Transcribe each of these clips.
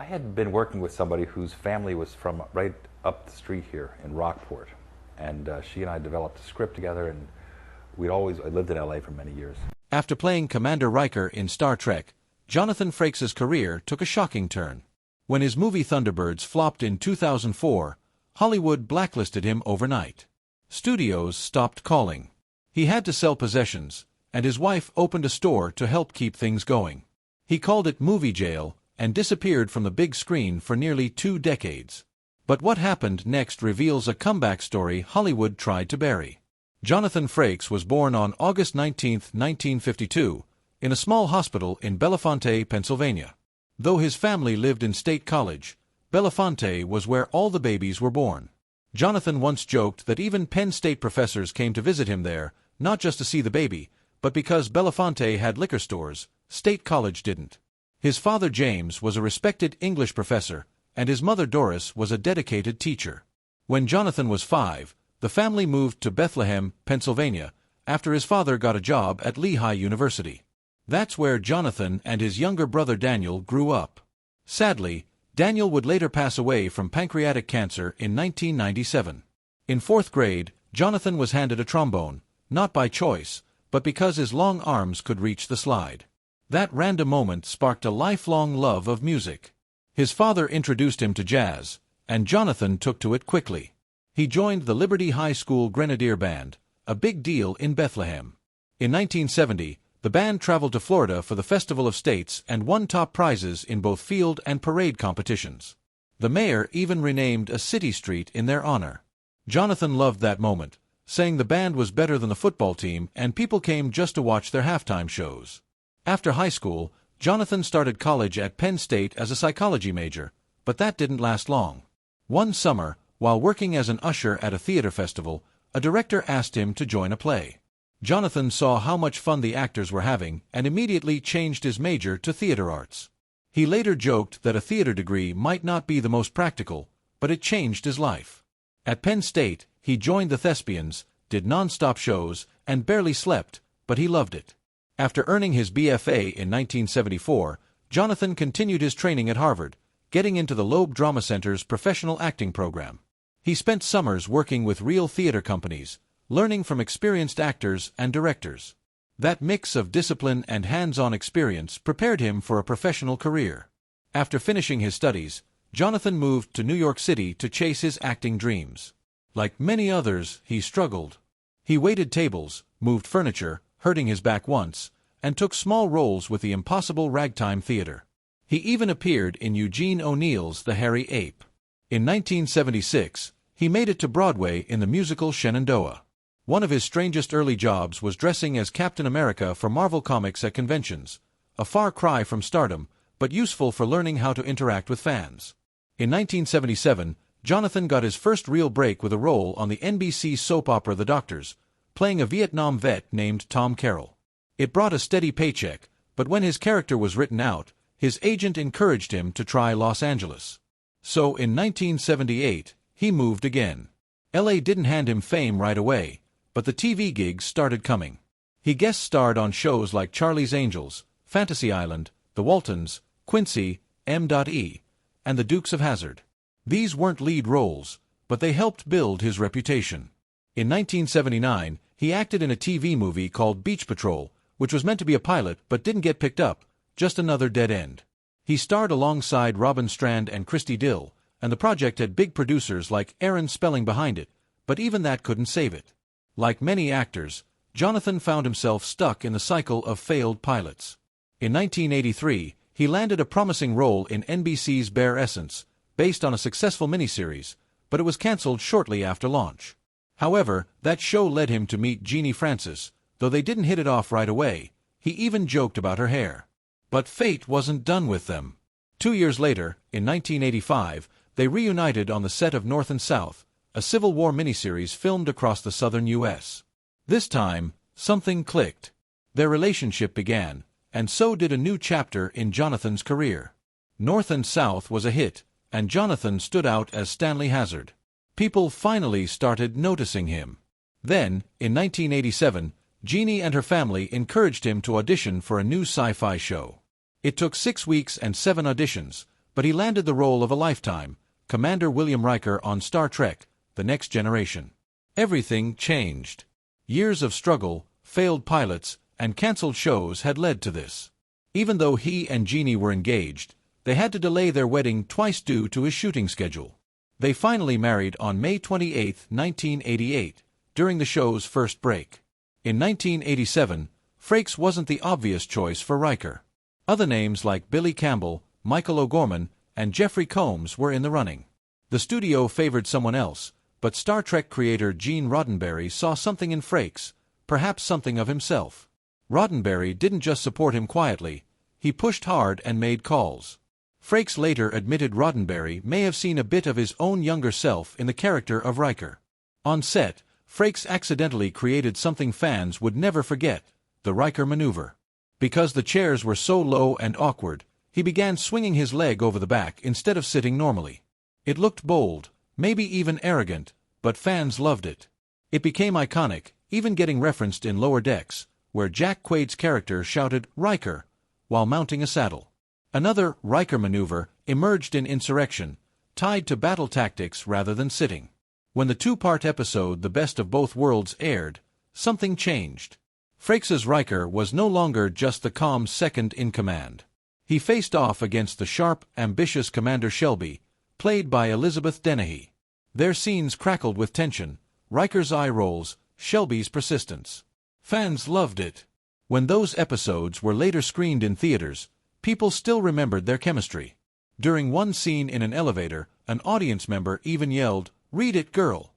I had been working with somebody whose family was from right up the street here in Rockport, and she and I developed a script together, and I lived in LA for many years. After playing Commander Riker in Star Trek, Jonathan Frakes' career took a shocking turn. When his movie Thunderbirds flopped in 2004, Hollywood blacklisted him overnight. Studios stopped calling. He had to sell possessions, and his wife opened a store to help keep things going. He called it movie jail and disappeared from the big screen for nearly 2 decades. But what happened next reveals a comeback story Hollywood tried to bury. Jonathan Frakes was born on August 19, 1952, in a small hospital in Bellefonte, Pennsylvania. Though his family lived in State College, Bellefonte was where all the babies were born. Jonathan once joked that even Penn State professors came to visit him there, not just to see the baby, but because Bellefonte had liquor stores, State College didn't. His father James was a respected English professor, and his mother Doris was a dedicated teacher. When Jonathan was 5, the family moved to Bethlehem, Pennsylvania, after his father got a job at Lehigh University. That's where Jonathan and his younger brother Daniel grew up. Sadly, Daniel would later pass away from pancreatic cancer in 1997. In 4th grade, Jonathan was handed a trombone, not by choice, but because his long arms could reach the slide. That random moment sparked a lifelong love of music. His father introduced him to jazz, and Jonathan took to it quickly. He joined the Liberty High School Grenadier Band, a big deal in Bethlehem. In 1970, the band traveled to Florida for the Festival of States and won top prizes in both field and parade competitions. The mayor even renamed a city street in their honor. Jonathan loved that moment, saying the band was better than the football team and people came just to watch their halftime shows. After high school, Jonathan started college at Penn State as a psychology major, but that didn't last long. One summer, while working as an usher at a theater festival, a director asked him to join a play. Jonathan saw how much fun the actors were having and immediately changed his major to theater arts. He later joked that a theater degree might not be the most practical, but it changed his life. At Penn State, he joined the Thespians, did non-stop shows, and barely slept, but he loved it. After earning his BFA in 1974, Jonathan continued his training at Harvard, getting into the Loeb Drama Center's professional acting program. He spent summers working with real theater companies, learning from experienced actors and directors. That mix of discipline and hands-on experience prepared him for a professional career. After finishing his studies, Jonathan moved to New York City to chase his acting dreams. Like many others, he struggled. He waited tables, moved furniture, hurting his back once, and took small roles with the impossible ragtime theater. He even appeared in Eugene O'Neill's The Hairy Ape. In 1976, he made it to Broadway in the musical Shenandoah. One of his strangest early jobs was dressing as Captain America for Marvel Comics at conventions, a far cry from stardom, but useful for learning how to interact with fans. In 1977, Jonathan got his first real break with a role on the NBC soap opera The Doctors, playing a Vietnam vet named Tom Carroll. It brought a steady paycheck, but when his character was written out, his agent encouraged him to try Los Angeles. So in 1978, he moved again. LA didn't hand him fame right away, but the TV gigs started coming. He guest starred on shows like Charlie's Angels, Fantasy Island, The Waltons, Quincy, M.E., and The Dukes of Hazzard. These weren't lead roles, but they helped build his reputation. In 1979, he acted in a TV movie called Beach Patrol, which was meant to be a pilot but didn't get picked up, just another dead end. He starred alongside Robin Strand and Christy Dill, and the project had big producers like Aaron Spelling behind it, but even that couldn't save it. Like many actors, Jonathan found himself stuck in the cycle of failed pilots. In 1983, he landed a promising role in NBC's Bare Essence, based on a successful miniseries, but it was canceled shortly after launch. However, that show led him to meet Jeannie Francis. Though they didn't hit it off right away, he even joked about her hair. But fate wasn't done with them. 2 years later, in 1985, they reunited on the set of North and South, a Civil War miniseries filmed across the southern U.S. This time, something clicked. Their relationship began, and so did a new chapter in Jonathan's career. North and South was a hit, and Jonathan stood out as Stanley Hazard. People finally started noticing him. Then, in 1987, Jeannie and her family encouraged him to audition for a new sci-fi show. It took 6 weeks and 7 auditions, But he landed the role of a lifetime, Commander William Riker on Star Trek: The Next Generation. Everything changed. Years of struggle, failed pilots, and cancelled shows had led to this. Even though he and Jeannie were engaged, they had to delay their wedding twice due to his shooting schedule. They finally married on May 28, 1988, during the show's first break. In 1987, Frakes wasn't the obvious choice for Riker. Other names like Billy Campbell, Michael O'Gorman, and Jeffrey Combs were in the running. The studio favored someone else, but Star Trek creator Gene Roddenberry saw something in Frakes, perhaps something of himself. Roddenberry didn't just support him quietly, he pushed hard and made calls. Frakes later admitted Roddenberry may have seen a bit of his own younger self in the character of Riker. On set, Frakes accidentally created something fans would never forget: the Riker maneuver. Because the chairs were so low and awkward, he began swinging his leg over the back instead of sitting normally. It looked bold, maybe even arrogant, but fans loved it. It became iconic, even getting referenced in Lower Decks, where Jack Quaid's character shouted "Riker" while mounting a saddle. Another Riker maneuver emerged in Insurrection, tied to battle tactics rather than sitting. When the two-part episode The Best of Both Worlds aired, something changed. Frakes' Riker was no longer just the calm second-in-command. He faced off against the sharp, ambitious Commander Shelby, played by Elizabeth Dennehy. Their scenes crackled with tension, Riker's eye rolls, Shelby's persistence. Fans loved it. When those episodes were later screened in theaters, people still remembered their chemistry. During one scene in an elevator, an audience member even yelled, "Read it, girl!"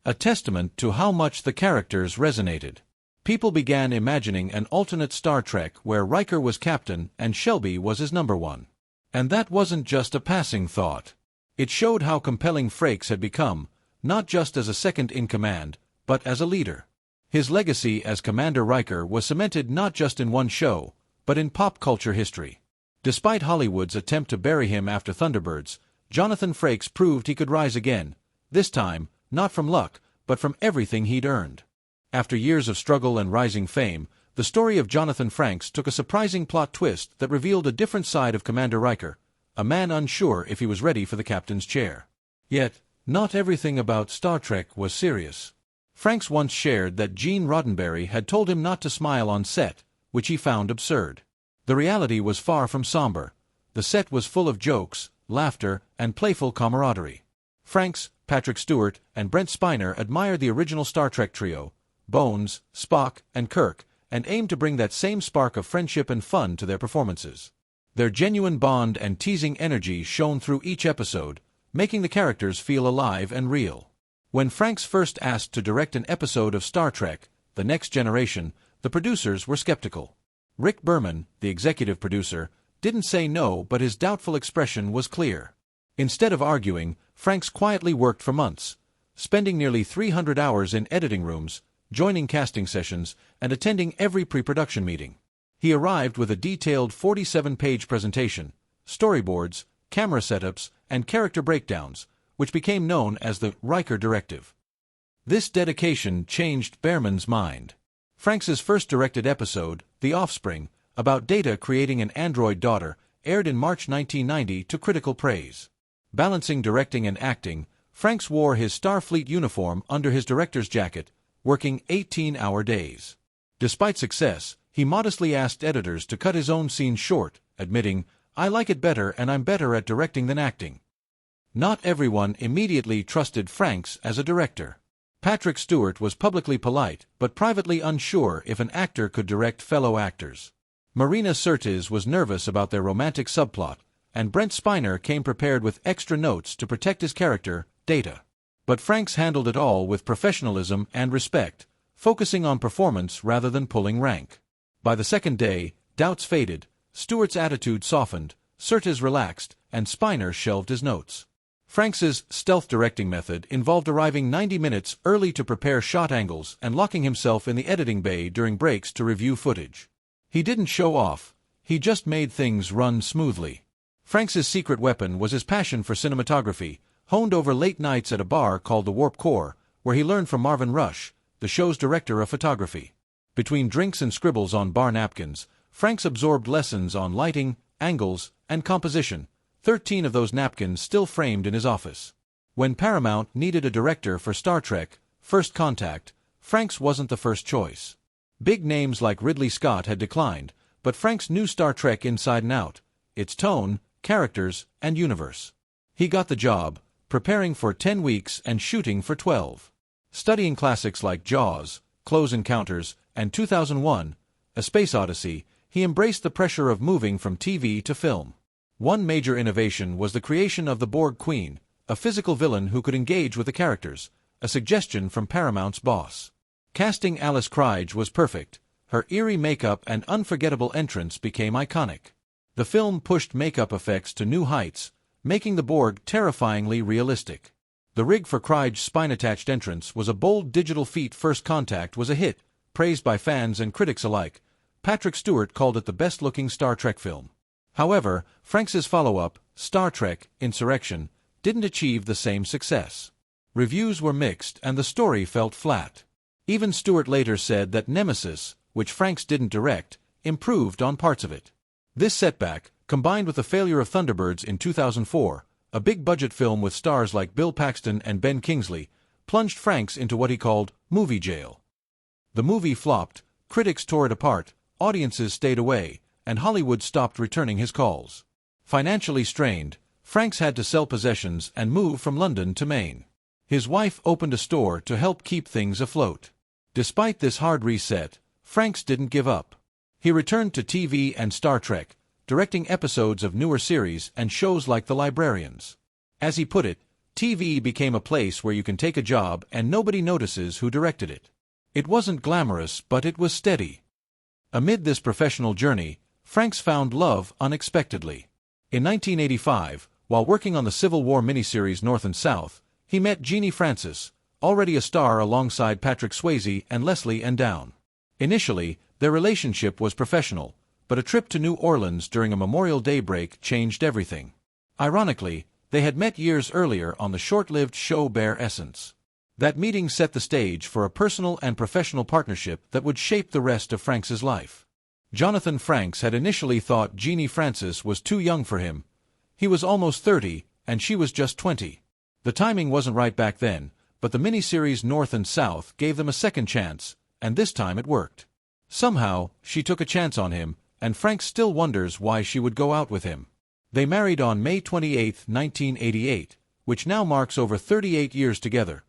A testament to how much the characters resonated. People began imagining an alternate Star Trek where Riker was captain and Shelby was his number one. And that wasn't just a passing thought. It showed how compelling Frakes had become, not just as a second-in-command, but as a leader. His legacy as Commander Riker was cemented not just in one show, but in pop culture history. Despite Hollywood's attempt to bury him after Thunderbirds, Jonathan Frakes proved he could rise again, this time, not from luck, but from everything he'd earned. After years of struggle and rising fame, the story of Jonathan Frakes took a surprising plot twist that revealed a different side of Commander Riker, a man unsure if he was ready for the captain's chair. Yet, not everything about Star Trek was serious. Frakes once shared that Gene Roddenberry had told him not to smile on set, which he found absurd. The reality was far from somber. The set was full of jokes, laughter, and playful camaraderie. Frakes, Patrick Stewart, and Brent Spiner admired the original Star Trek trio, Bones, Spock, and Kirk, and aimed to bring that same spark of friendship and fun to their performances. Their genuine bond and teasing energy shone through each episode, making the characters feel alive and real. When Frakes first asked to direct an episode of Star Trek: The Next Generation, the producers were skeptical. Rick Berman, the executive producer, didn't say no, but his doubtful expression was clear. Instead of arguing, Frakes quietly worked for months, spending nearly 300 hours in editing rooms, joining casting sessions, and attending every pre-production meeting. He arrived with a detailed 47-page presentation, storyboards, camera setups, and character breakdowns, which became known as the Riker Directive. This dedication changed Berman's mind. Frakes' first directed episode, The Offspring, about Data creating an android daughter, aired in March 1990 to critical praise. Balancing directing and acting, Frakes wore his Starfleet uniform under his director's jacket, working 18-hour days. Despite success, he modestly asked editors to cut his own scenes short, admitting, "I like it better and I'm better at directing than acting." Not everyone immediately trusted Frakes as a director. Patrick Stewart was publicly polite, but privately unsure if an actor could direct fellow actors. Marina Sirtis was nervous about their romantic subplot, and Brent Spiner came prepared with extra notes to protect his character, Data. But Frakes handled it all with professionalism and respect, focusing on performance rather than pulling rank. By the second day, doubts faded, Stewart's attitude softened, Sirtis relaxed, and Spiner shelved his notes. Frakes' stealth directing method involved arriving 90 minutes early to prepare shot angles and locking himself in the editing bay during breaks to review footage. He didn't show off, he just made things run smoothly. Frakes' secret weapon was his passion for cinematography, honed over late nights at a bar called the Warp Core, where he learned from Marvin Rush, the show's director of photography. Between drinks and scribbles on bar napkins, Frakes absorbed lessons on lighting, angles, and composition, 13 of those napkins still framed in his office. When Paramount needed a director for Star Trek: First Contact, Frakes wasn't the first choice. Big names like Ridley Scott had declined, but Frakes knew Star Trek inside and out, its tone, characters, and universe. He got the job, preparing for 10 weeks and shooting for 12. Studying classics like Jaws, Close Encounters, and 2001, A Space Odyssey, he embraced the pressure of moving from TV to film. One major innovation was the creation of the Borg Queen, a physical villain who could engage with the characters, a suggestion from Paramount's boss. Casting Alice Krige was perfect. Her eerie makeup and unforgettable entrance became iconic. The film pushed makeup effects to new heights, making the Borg terrifyingly realistic. The rig for Krige's spine-attached entrance was a bold digital feat. First Contact was a hit, praised by fans and critics alike. Patrick Stewart called it the best-looking Star Trek film. However, Frakes' follow-up, Star Trek: Insurrection, didn't achieve the same success. Reviews were mixed and the story felt flat. Even Stewart later said that Nemesis, which Frakes didn't direct, improved on parts of it. This setback, combined with the failure of Thunderbirds in 2004, a big-budget film with stars like Bill Paxton and Ben Kingsley, plunged Frakes into what he called movie jail. The movie flopped, critics tore it apart, audiences stayed away, and Hollywood stopped returning his calls. Financially strained, Frakes had to sell possessions and move from London to Maine. His wife opened a store to help keep things afloat. Despite this hard reset, Frakes didn't give up. He returned to TV and Star Trek, directing episodes of newer series and shows like The Librarians. As he put it, TV became a place where you can take a job and nobody notices who directed it. It wasn't glamorous, but it was steady. Amid this professional journey, Frakes found love unexpectedly. In 1985, while working on the Civil War miniseries North and South, he met Jeannie Francis, already a star alongside Patrick Swayze and Leslie N. Down. Initially, their relationship was professional, but a trip to New Orleans during a Memorial Day break changed everything. Ironically, they had met years earlier on the short-lived show Bare Essence. That meeting set the stage for a personal and professional partnership that would shape the rest of Frakes' life. Jonathan Frakes had initially thought Jeannie Francis was too young for him. He was almost 30, and she was just 20. The timing wasn't right back then, but the miniseries North and South gave them a second chance, and this time it worked. Somehow, she took a chance on him, and Frakes still wonders why she would go out with him. They married on May 28, 1988, which now marks over 38 years together,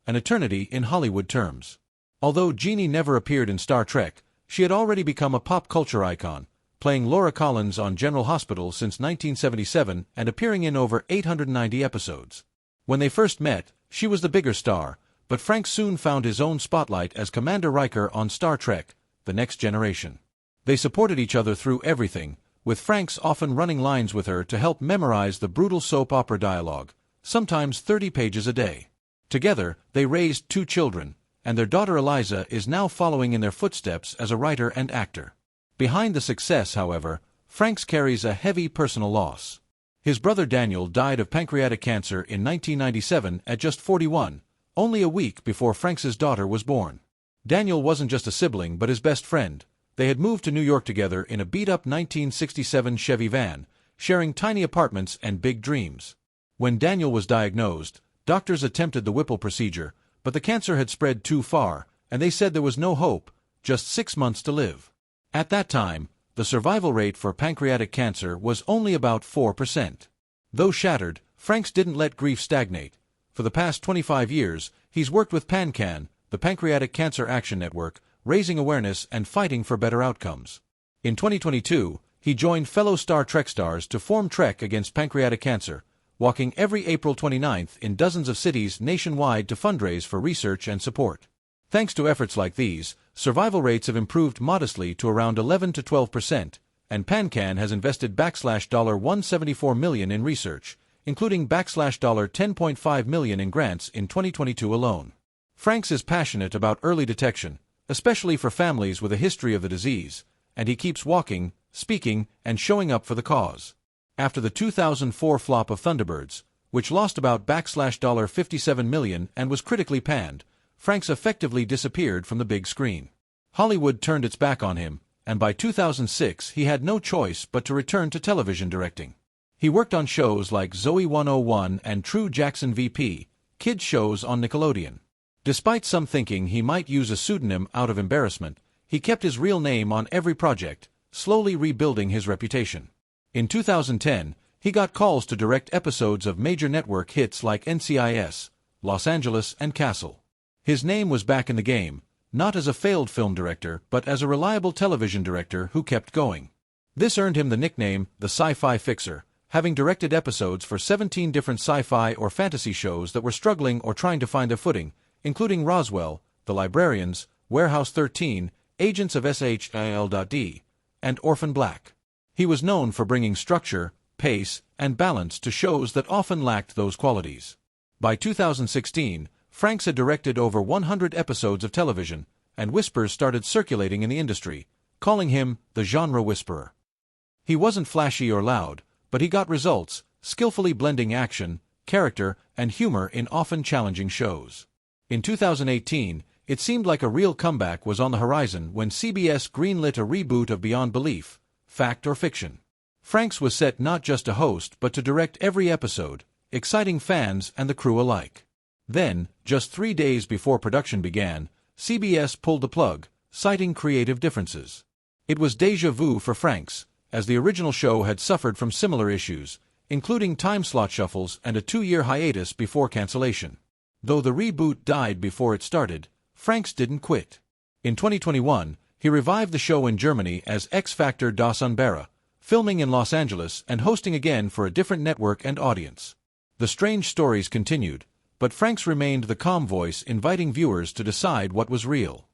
an eternity in Hollywood terms. Although Jeannie never appeared in Star Trek, she had already become a pop culture icon, playing Laura Collins on General Hospital since 1977 and appearing in over 890 episodes. When they first met, she was the bigger star, but Frakes soon found his own spotlight as Commander Riker on Star Trek: The Next Generation. They supported each other through everything, with Frakes often running lines with her to help memorize the brutal soap opera dialogue, sometimes 30 pages a day. Together, they raised 2 children, and their daughter Eliza is now following in their footsteps as a writer and actor. Behind the success, however, Frakes carries a heavy personal loss. His brother Daniel died of pancreatic cancer in 1997 at just 41, only a week before Frakes' daughter was born. Daniel wasn't just a sibling but his best friend. They had moved to New York together in a beat-up 1967 Chevy van, sharing tiny apartments and big dreams. When Daniel was diagnosed, doctors attempted the Whipple procedure, but the cancer had spread too far, and they said there was no hope, just 6 months to live. At that time, the survival rate for pancreatic cancer was only about 4%. Though shattered, Frakes didn't let grief stagnate. For the past 25 years, he's worked with PanCan, the Pancreatic Cancer Action Network, raising awareness and fighting for better outcomes. In 2022, he joined fellow Star Trek stars to form Trek Against Pancreatic Cancer, walking every April 29th in dozens of cities nationwide to fundraise for research and support. Thanks to efforts like these, survival rates have improved modestly to around 11 to 12%, and PanCan has invested $174 million in research, including $10.5 million in grants in 2022 alone. Frakes is passionate about early detection, especially for families with a history of the disease, and he keeps walking, speaking, and showing up for the cause. After the 2004 flop of Thunderbirds, which lost about $57 million and was critically panned, Frakes effectively disappeared from the big screen. Hollywood turned its back on him, and by 2006 he had no choice but to return to television directing. He worked on shows like Zoe 101 and True Jackson VP, kids shows on Nickelodeon. Despite some thinking he might use a pseudonym out of embarrassment, he kept his real name on every project, slowly rebuilding his reputation. In 2010, he got calls to direct episodes of major network hits like NCIS, Los Angeles, and Castle. His name was back in the game, not as a failed film director, but as a reliable television director who kept going. This earned him the nickname the Sci-Fi Fixer, having directed episodes for 17 different sci-fi or fantasy shows that were struggling or trying to find their footing, including Roswell, The Librarians, Warehouse 13, Agents of SHIL.D, and Orphan Black. He was known for bringing structure, pace, and balance to shows that often lacked those qualities. By 2016, Frakes had directed over 100 episodes of television, and whispers started circulating in the industry, calling him the genre whisperer. He wasn't flashy or loud, but he got results, skillfully blending action, character, and humor in often challenging shows. In 2018, it seemed like a real comeback was on the horizon when CBS greenlit a reboot of Beyond Belief, Fact or Fiction. Frakes was set not just to host but to direct every episode, exciting fans and the crew alike. Then, just 3 days before production began, CBS pulled the plug, citing creative differences. It was déjà vu for Frakes, as the original show had suffered from similar issues, including time slot shuffles and a 2-year hiatus before cancellation. Though the reboot died before it started, Frakes didn't quit. In 2021, he revived the show in Germany as X Factor Das Unbare, filming in Los Angeles and hosting again for a different network and audience. The strange stories continued, but Frakes remained the calm voice inviting viewers to decide what was real.